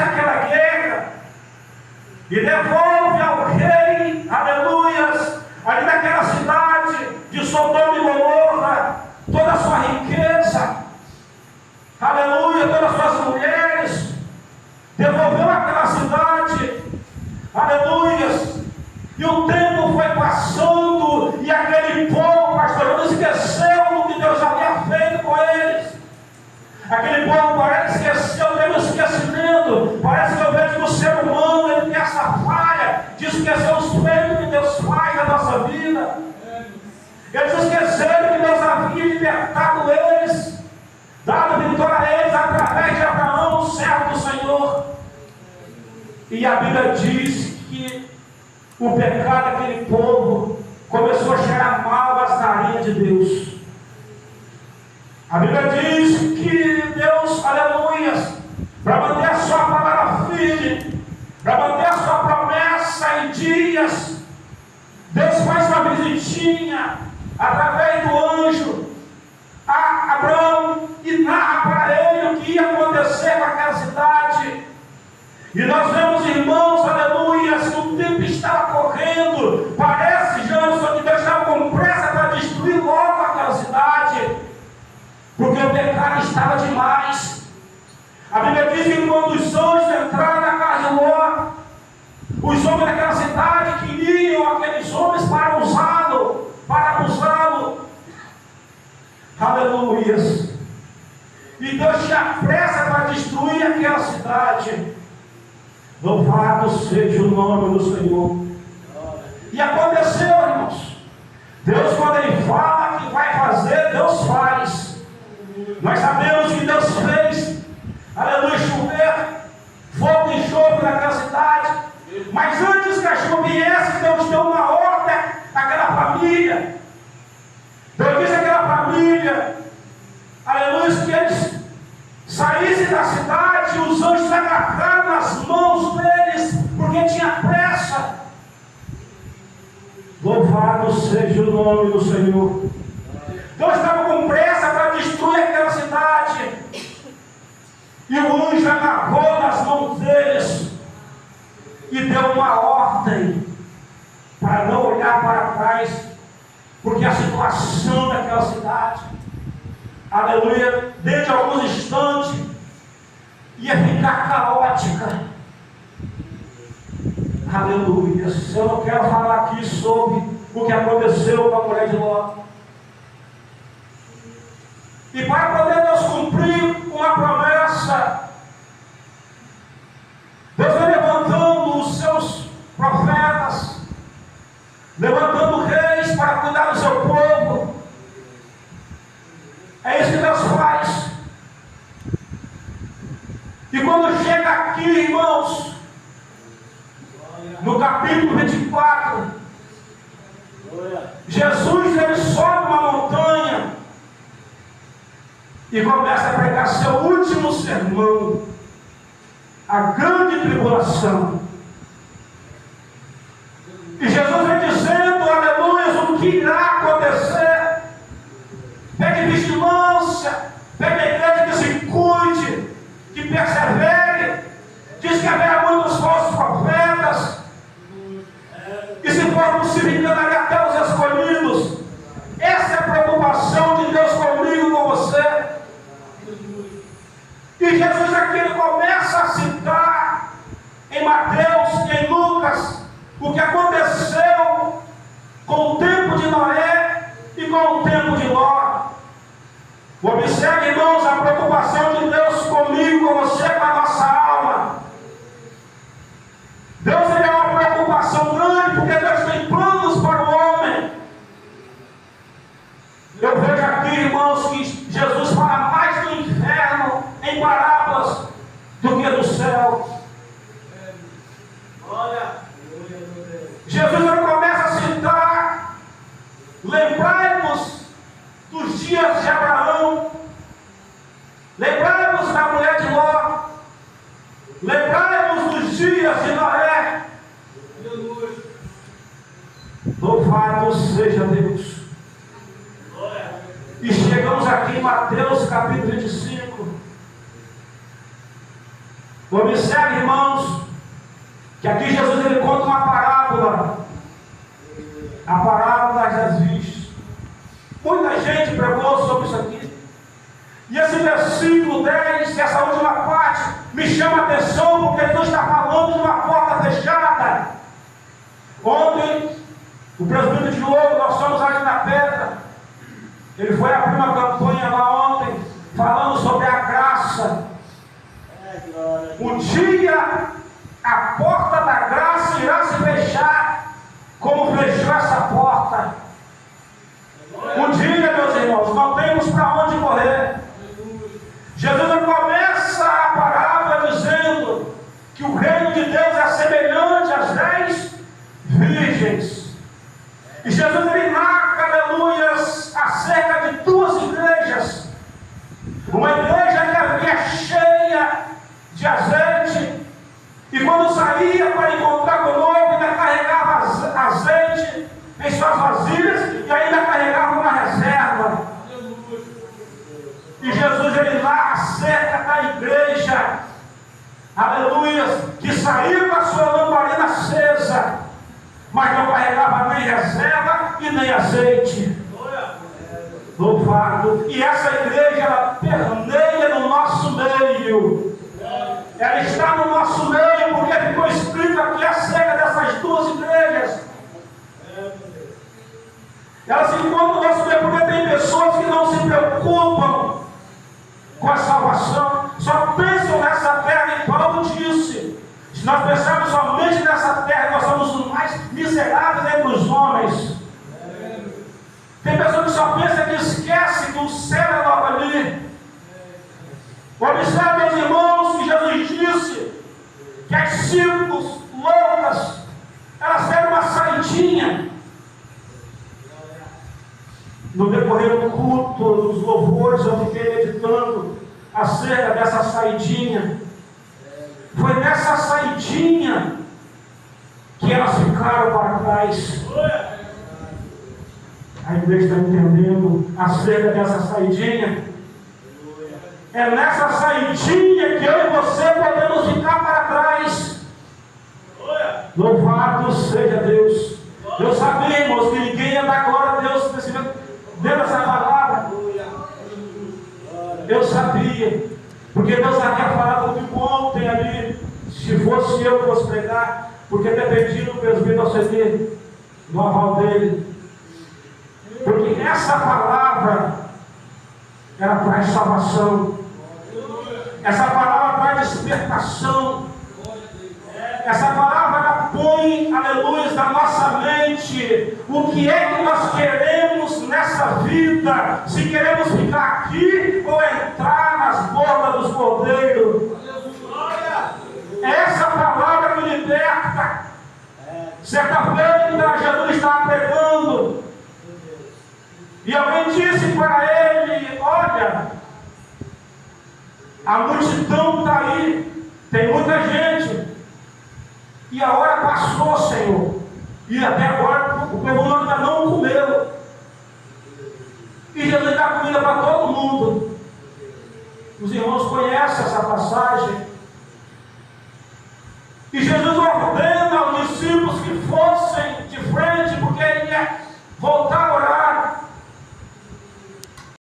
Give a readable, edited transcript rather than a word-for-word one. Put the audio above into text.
aquela guerra e devolve ao rei, aleluias, ali naquela cidade de Sodoma e Gomorra, toda a sua riqueza, aleluia, todas as suas mulheres, devolveu aquela cidade, aleluias, e o tempo foi passando, e aquele povo, pastor, não esqueceu do que Deus havia feito com eles. Aquele povo parece que esqueceu, teve um esquecimento. Parece que eu vejo que o ser humano ele tem essa falha de esquecer os feitos que Deus faz na nossa vida. Eles esqueceram que Deus havia libertado eles, dado vitória a eles através de Abraão, o servo do Senhor. E a Bíblia diz que o pecado daquele povo começou a cheirar mal às narinas de Deus. A Bíblia diz que Deus, aleluia, para manter a sua palavra firme, para manter a sua promessa em dias, Deus faz uma visitinha através do anjo a Abraão e narra para ele o que ia acontecer com aquela cidade. E nós vemos, irmãos, aleluia, que o tempo estava correndo. Parece, Jason, que Deus estava com pressa para destruir logo aquela cidade, porque o pecado estava demais. A Bíblia diz que quando os anjos entraram na casa de Ló, os homens daquela cidade queriam aqueles homens para usá-lo, para abusá-lo. Aleluia. E Deus tinha pressa para destruir aquela cidade. Louvado seja o nome do Senhor. E aconteceu, irmãos. Deus, quando Ele fala que vai fazer, Deus faz. Nós sabemos que Deus fez, aleluia, chover, fogo e enxofre naquela cidade. Mas antes que a chuva viesse, Deus deu uma ordem àquela família. Deus disse àquela família, aleluia, que eles saíssem da cidade e os anjos agarraram nas mãos deles, porque tinha pressa. Louvado seja o nome do Senhor. Deus estava com pressa para destruir aquela cidade, e o anjo agarrou nas mãos deles e deu uma ordem para não olhar para trás, porque a situação daquela cidade, aleluia, dentro de alguns instantes ia ficar caótica. Aleluia. Eu não quero falar aqui sobre o que aconteceu com a mulher de Ló. E para poder Deus cumprir uma promessa, Deus vai levantando os seus profetas, levantando reis para cuidar do seu povo. É isso que Deus faz. E quando chega aqui, irmãos, no capítulo 24, Jesus ele sobe uma montanha e começa a pregar seu último sermão, a grande tribulação. E Jesus vem dizendo, aleluia, o que irá acontecer. Pegue vigilância, pegue a igreja que se cuide, que persevere. Diz que haverá muitos falsos profetas, e se for possível enganaria até os escolhidos. Essa é a preocupação de Deus comigo e com você. E Jesus aqui ele começa a citar em Mateus e em Lucas o que aconteceu com o tempo de Noé e com o tempo de Ló. Observe, irmãos, a preocupação de Deus comigo, com você, com a nossa alma. Deus ele é uma preocupação grande, porque Deus tem planos para o homem. Eu vejo aqui, irmãos, que Jesus fala mais do inferno em parábolas do que do céu. Olha, Jesus ele começa a citar: lembrai-vos dos dias de Abraão, lembrai-vos da mulher de Ló, lembrai-vos dos dias de Noé. Louvado seja Deus. E chegamos aqui em Mateus capítulo 25. Observe, irmãos, que aqui Jesus ele conta uma parábola, a parábola das azeis. Muita gente pregou sobre isso aqui. E esse versículo 10, essa última parte, me chama a atenção, porque Jesus está falando de uma porta fechada. Ontem, o presbítero de ouro, nós somos ali na pedra. Ele foi abrir uma campanha lá ontem, falando sobre a graça. Um dia, a porta da graça irá se fechar, como fechou essa porta. Um dia, meus irmãos, não temos para onde correr. Jesus começa a parábola dizendo que o reino de Deus é semelhante às 10 virgens. E Jesus ele narra, aleluias, acerca de 2 igrejas. Uma igreja que havia cheia de azeite, e quando saía para encontrar com o noivo, ainda carregava azeite em suas vasilhas e ainda carregava uma reserva. E Jesus ele narra acerca da igreja, aleluia, que saiu com a sua lamparina acesa, mas não carregava nem reserva e nem azeite. Louvado. E essa igreja ela permeia no nosso meio. Ela está no nosso meio porque ficou escrito aqui acerca dessas 2 igrejas. Elas se encontram no nosso meio porque tem pessoas que não se preocupam com a salvação, só pensam nessa terra. E Paulo disse: se nós pensarmos somente nessa terra, nós somos os mais miseráveis entre os homens. Tem pessoas que só pensam que esquecem que o céu é logo ali. Observe, meus irmãos, que Jesus disse que as círculos loucas, elas deram uma saidinha. No decorrer do culto, dos louvores, eu fiquei meditando acerca dessa saidinha. Foi nessa saidinha que elas ficaram para trás. A igreja está entendendo acerca dessa saidinha? É nessa saidinha que eu e você podemos ficar para trás. Louvado seja Deus. Eu sabia, irmãos, que ninguém ia dar glória a Deus dentro dessa palavra. Eu sabia, porque Deus havia falado comigo ontem ali. Se fosse eu que fosse pregar, porque dependia do presbítero auxiliar, do aval dele. Porque essa palavra, ela traz salvação. Essa palavra traz despertação. Essa palavra ela põe, aleluia, na nossa mente o que é que nós queremos nessa vida. Se queremos ficar aqui ou entrar nas bordas dos cordeiros. Essa palavra me liberta. Certa feita, Jesus estava pregando e alguém disse para ele: olha, a multidão está aí, tem muita gente, e a hora passou, Senhor, e até agora o povo ainda não comeu, e Jesus dá comida para todo mundo. Os irmãos conhecem essa passagem, e Jesus